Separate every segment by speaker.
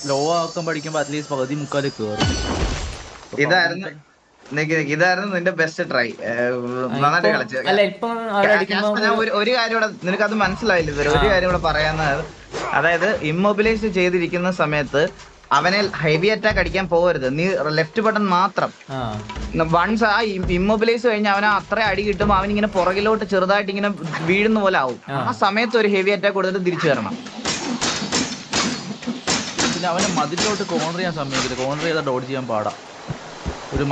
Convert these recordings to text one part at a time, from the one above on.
Speaker 1: Law ആക്കാൻ പഠിക്കുമ്പോ at least പകുതി മുക്കാല് കേറും.
Speaker 2: ഇതായിരുന്നു നിന്റെ ബെസ്റ്റ് ട്രൈ. നന്നായിട്ട് കളിച്ചു. ഞാൻ ഒരു കാര്യം കൂടെ, നിനക്കത് മനസ്സിലായില്ല ഇതുവരെ. ഒരു കാര്യം കൂടെ പറയാന്നത്, അതായത് ഇമ്മൊബിലൈസ് ചെയ്തിരിക്കുന്ന സമയത്ത് അവനെ ഹെവി അറ്റാക്ക് അടിക്കാൻ പോകരുത്. നീ ലെഫ്റ്റ് ബട്ടൺ മാത്രം. വൺസ് ആ ഇമ്മൊബിലൈസ് കഴിഞ്ഞ് അവന് അത്ര അടി കിട്ടുമ്പോൾ അവൻ ഇങ്ങനെ പുറകിലോട്ട് ചെറുതായിട്ട് ഇങ്ങനെ വീഴുന്ന പോലെ ആവും. ആ സമയത്ത് ഒരു ഹെവി അറ്റാക്ക് കൊടുത്തിട്ട് തിരിച്ചു വരണം.
Speaker 1: പിന്നെ അവനെ മതിലോട്ട് കോർണർ ചെയ്യാൻ സമയത്തില്ല. കോർണർ ചെയ്താൽ ഡോഡ് ചെയ്യാൻ പാടാ. ഒരു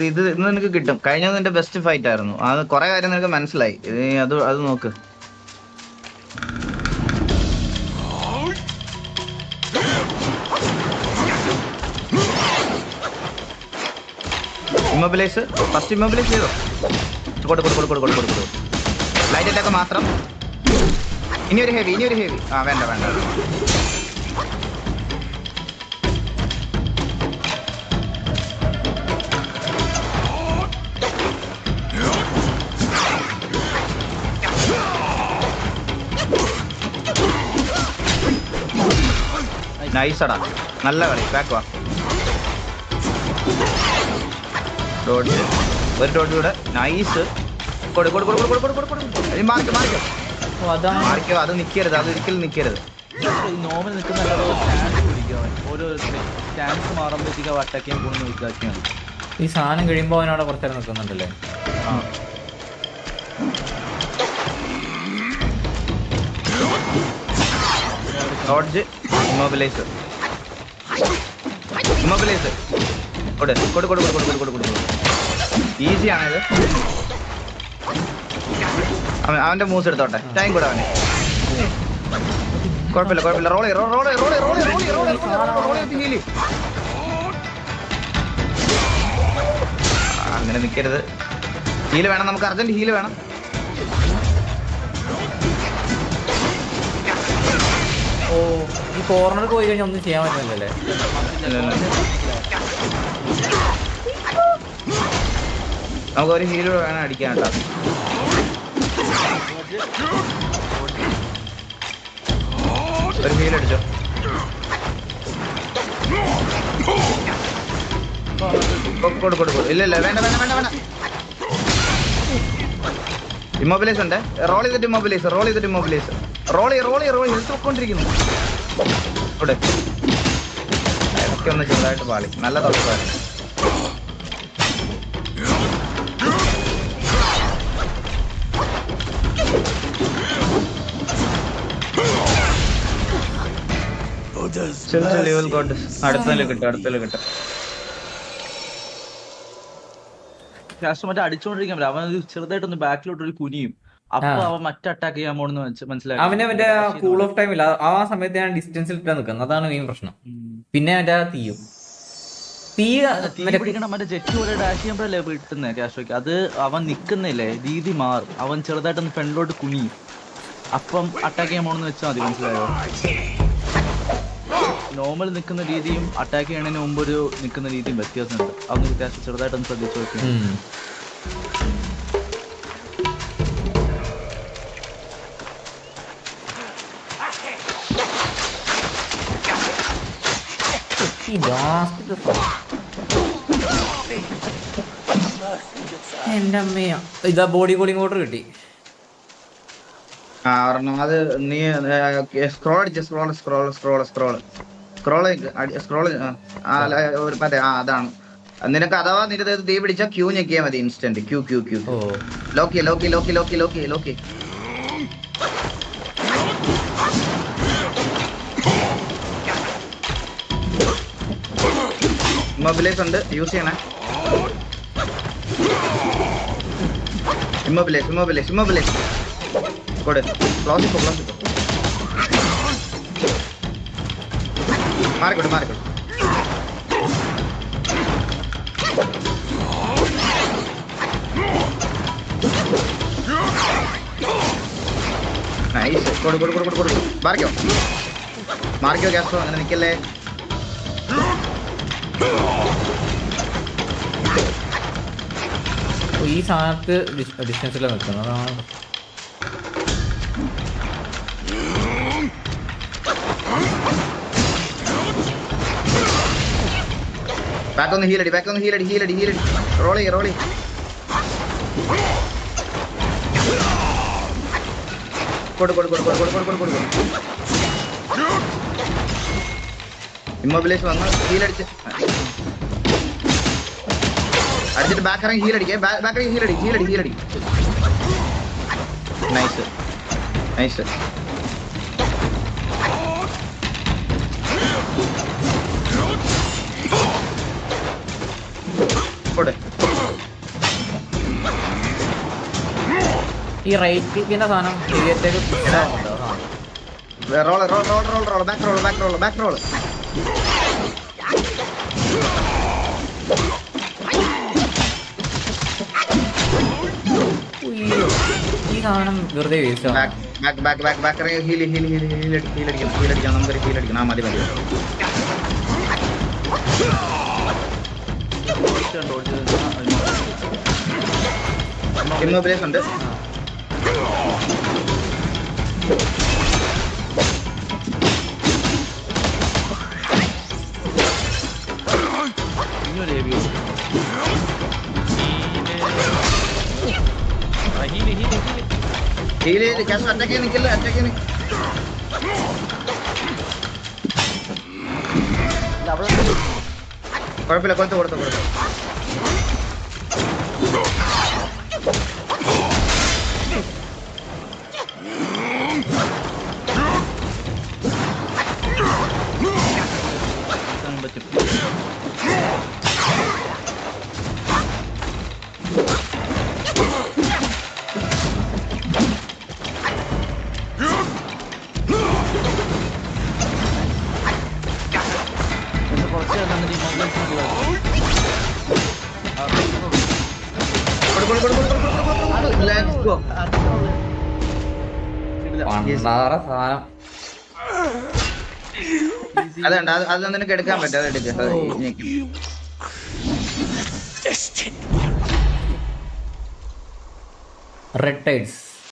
Speaker 2: ഇത് നിനക്ക് കിട്ടും. കഴിഞ്ഞത് നിന്റെ ബെസ്റ്റ് ഫൈറ്റ് ആയിരുന്നു. അത് കുറെ കാര്യം നിനക്ക് മനസ്സിലായി. അത് നോക്ക്. ഇമ്മൊബിലൈസ് ഫസ്റ്റ് ഇമ്മൊബിലൈസ് ചെയ്തോ. കൊടു ലൈറ്റ് അറ്റാക്ക് മാത്രം. ഇനി ഒരു ഹെവി. വേണ്ട. നൈസടാ, നല്ല കളി. ബാക്ക് വാ. ഡോഡ്ജ്, ഒരു ഡോഡ്ജ് കൂടെ. നൈസ്. മാറിക്കോ. അത് നിക്കരുത്, അത് ഒരിക്കലും നിക്കരുത്.
Speaker 1: നോർമൽ നിൽക്കുന്ന ഓരോ സ്റ്റാൻസ് മാറുമ്പോഴത്തേക്ക് അറ്റാക്ക് ചെയ്യാൻ പോകുന്ന ഇതാക്കിയാണ്.
Speaker 3: ഈ സാധനം കഴിയുമ്പോൾ അവനവിടെ കുറച്ചേരം നിൽക്കുന്നുണ്ടല്ലേ.
Speaker 2: Dodge, immobilise. കൊടു. ഈസിയാണിത്. അവന്റെ മൂസ് എടുത്തോട്ടെ. ടൈം കൂടെ അവന്. കുഴപ്പമില്ല. റോള്. അങ്ങനെ നിക്കരുത്. ഹീല് വേണം നമുക്ക്. അർജന്റ് ഹീല് വേണം.
Speaker 3: ഈ കോർണർ പോയി കഴിഞ്ഞാൽ ഒന്നും ചെയ്യാൻ പറ്റില്ലല്ലേ.
Speaker 2: നമുക്ക് ഒരു ഹീല് വേണം അടിക്കാൻ കേട്ടോ. ഒരു ഹീൽ അടിച്ചോ. കൊടു. ഇല്ല വേണ്ട. ഇമ്മൊബിലൈസ് ഉണ്ട്. റോൾ ചെയ്തിട്ട് ഇമ്മൊബിലൈസ്. റോളി ഹെൽത്ത് പൊക്കോണ്ടിരിക്കുന്നു. ഇവിടെ ഇടയ്ക്ക് ഒന്ന് ചെറുതായിട്ട് പാളി. നല്ല തുടക്കമായിരുന്നു. അടുത്തതിൽ കിട്ടും.
Speaker 1: മറ്റേ അടിച്ചോണ്ടിരിക്കാൻ പറ്റില്ല. അവൻ ചെറുതായിട്ടൊന്ന് ബാക്കിലോട്ട് ഒരു കുനിയും. അപ്പൊ അവൻ മറ്റേ അറ്റാക്ക് ചെയ്യാൻ പോണെന്ന് മനസ്സിലായി.
Speaker 3: അവന്റെ കൂൾ ഓഫ് ടൈം ഇല്ല. ആ സമയത്ത് ഞാൻ ഡിസ്റ്റൻസിൽ ഇട്ടാ നിൽക്കുന്നത്. അതാണ് മെയിൻ പ്രശ്നം. പിന്നെ അവന്റെ തീ
Speaker 1: പിടിക്കണം. മറ്റേ ജെറ്റ് പോലെ ഡാഷ് ചെയ്യുമ്പോഴല്ലേ കിട്ടുന്നത് ക്യാഷോക്ക്. അത് അവൻ നിക്കുന്നില്ലേ, രീതി മാറും. അവൻ ചെറുതായിട്ടൊന്ന് ഫ്രണ്ടിലോട്ട് കുനിയും. അപ്പം അറ്റാക്ക് ചെയ്യാൻ പോണെന്ന് വെച്ചാൽ മതി. മനസ്സിലായോ? നോർമൽ നിൽക്കുന്ന രീതിയും അറ്റാക്ക് ചെയ്യണതിന് മുമ്പ് ഒരു നിൽക്കുന്ന രീതിയും വ്യത്യാസമുണ്ട്. അതൊന്ന് വ്യത്യാസം ചെറുതായിട്ടൊന്ന് ശ്രദ്ധിച്ചു നോക്കി.
Speaker 3: എന്റെ അമ്മയാ. ഇതാ ബോഡി കൂളിംഗ് വാട്ടർ കിട്ടി.
Speaker 2: അത് നീ സ്ക്രോൾ മറ്റേ അതാണ്. നിനക്ക് അഥവാ നിന്റെ തീ പിടിച്ചാൽ ക്യൂ ഞെക്കിയാ മതി. ഇൻസ്റ്റന്റ് ക്യൂ. ലോക്കി. ഇമ്മൊബിലൈസ് ഉണ്ട്. യൂസ് ചെയ്യണേ. ഇമ്മൊബിലൈസ് കൊടു. ക്ലോസ് ഇപ്പോ മാറിക്കോട്ടെ. നൈസ്. കൊടു. മാറിക്കോ ഗ്യാസ്. അങ്ങനെ നിക്കല്ലേ.
Speaker 3: ഈ സാധനത്ത് ഡിസ്റ്റൻസിലാണ് നിൽക്കുന്നത്. അതാണ്
Speaker 2: ബാക്ക് ഒന്ന് ഹീലടി, ബാക്ക് ഒന്ന് ഹീലടി, ഹീലടി, ഹീലടി. റോളി, റോളി. കൊടു കൊടു കൊടു കൊടു കൊടു കൊടു കൊടു കൊടു. ഇമ്മൊബിലൈസ് വന്ന് ഹീലടിച്ച് അടിച്ചിട്ട് ബാക്ക് ഇറങ്ങി ഹീലടിക്കേ. ബാക്ക് ഇറങ്ങി ഹീലടി, ഹീലടി, ഹീലടി. Nice nice.
Speaker 3: ഈ റൈറ്റ് ക്ലിക്കിന്റെ സാധനം ശരിയത്തേക്ക്
Speaker 2: roll roll roll roll roll back roll back roll back roll.
Speaker 3: ഈ സാധനം വെറുതെ വേസ്റ്റ് ആണ്.
Speaker 2: ബാക്ക് ബാക്ക് ബാക്ക് ബാക്ക് ഇറങ്ങി ഹീൽ ഹീൽ ഹീൽ ഹീലടിക്കണം, ഹീലടിക്കണം, നമുക്കൊരു ഹീലടിക്കണം. ആ മതി മതി. ഇമ്മൊബിലൈസ് ഉണ്ട്. ഹീല് ക്യാഷ് അറ്റാക്ക് നിൽക്കില്ല, അറ്റാക്ക് കുഴപ്പമില്ല, കൊടുത്തു കൊടുത്തു കൊടുത്തു. അതുണ്ട്, അത് നിനക്ക് എടുക്കാൻ പറ്റും. അത് എടുക്കുക.
Speaker 3: Red tides